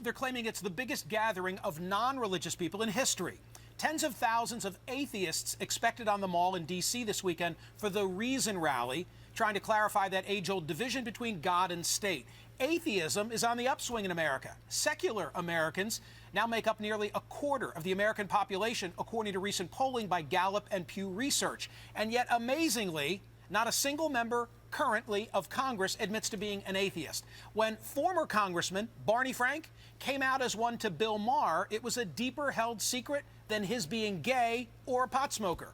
they're claiming it's the biggest gathering of non-religious people in history. Tens of thousands of atheists expected on the Mall in D.C. this weekend for the Reason Rally, trying to clarify that age-old division between God and state. Atheism is on the upswing in America. Secular Americans now make up nearly a quarter of the American population, according to recent polling by Gallup and Pew Research. And yet, amazingly, not a single member currently of Congress admits to being an atheist. When former Congressman Barney Frank came out as one to Bill Maher, it was a deeper held secret than his being gay or a pot smoker.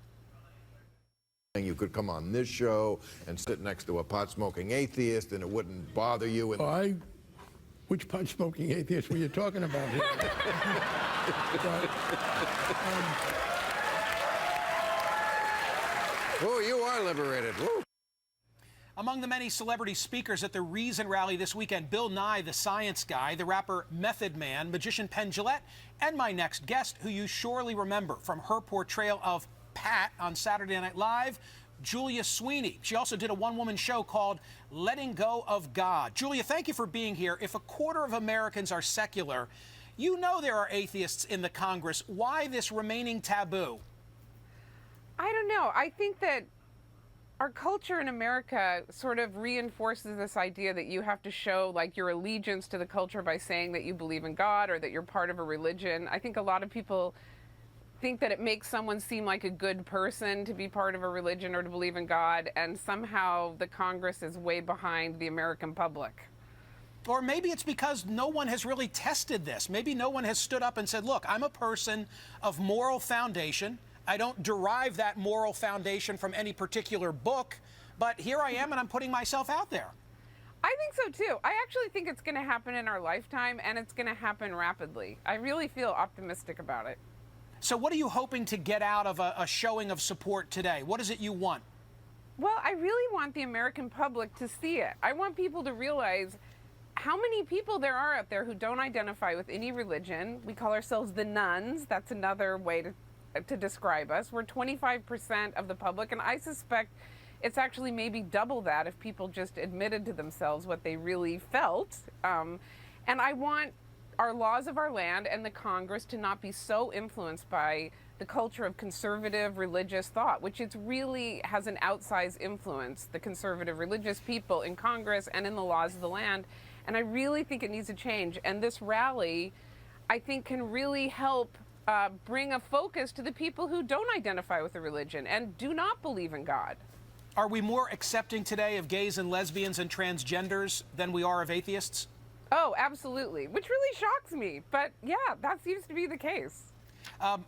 You could come on this show and sit next to a pot-smoking atheist and it wouldn't bother you. Which pot-smoking atheist were you talking about here? Oh, you are liberated. Woo. Among the many celebrity speakers at the Reason Rally this weekend, Bill Nye, the science guy, the rapper Method Man, magician Penn Jillette, and my next guest, who you surely remember from her portrayal of Pat on Saturday Night Live, Julia Sweeney. She also did a one-woman show called Letting Go of God. Julia, thank you for being here. If a quarter of Americans are secular, you know there are atheists in the Congress. Why this remaining taboo? I don't know. I think that our culture in America sort of reinforces this idea that you have to show like your allegiance to the culture by saying that you believe in God or that you're part of a religion. I think a lot of people think that it makes someone seem like a good person to be part of a religion or to believe in God, and somehow the Congress is way behind the American public. Or maybe it's because no one has really tested this. Maybe no one has stood up and said, look, I'm a person of moral foundation. I don't derive that moral foundation from any particular book, but here I am and I'm putting myself out there. I think so too. I actually think it's going to happen in our lifetime, and it's going to happen rapidly. I really feel optimistic about it. So what are you hoping to get out of a showing of support today? What is it you want? Well, I really want the American public to see it. I want people to realize how many people there are out there who don't identify with any religion. We call ourselves the nuns. That's another way to describe us. We're 25% of the public, and I suspect it's actually maybe double that if people just admitted to themselves what they really felt. And I want our laws of our land and the Congress to not be so influenced by the culture of conservative religious thought, which it really has an outsized influence, the conservative religious people in Congress and in the laws of the land. And I really think it needs to change. And this rally, I think, can really help bring a focus to the people who don't identify with a religion and do not believe in God. Are we more accepting today of gays and lesbians and transgenders than we are of atheists? Oh, absolutely, which really shocks me. But yeah, that seems to be the case.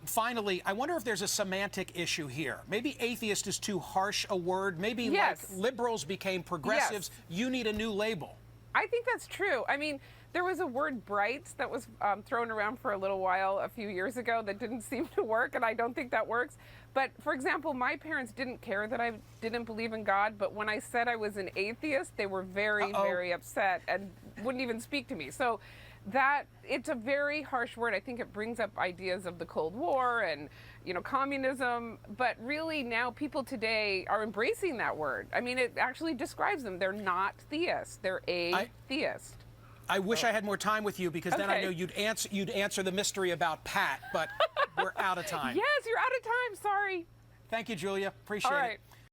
Finally, I wonder if there's a semantic issue here. Maybe atheist is too harsh a word. Maybe like liberals became progressives. You need a new label. I think that's true. I mean, there was a word bright that was thrown around for a little while a few years ago that didn't seem to work, and I don't think that works. But, for example, my parents didn't care that I didn't believe in God, but when I said I was an atheist, they were very, very upset and wouldn't even speak to me. So it's a very harsh word. I think it brings up ideas of the Cold War and, communism. But really now people today are embracing that word. I mean, it actually describes them. They're not theists. They're atheist. I wish I had more time with you, because then I know you'd answer the mystery about Pat, but we're out of time. Yes, you're out of time. Sorry. Thank you, Julia. Appreciate it.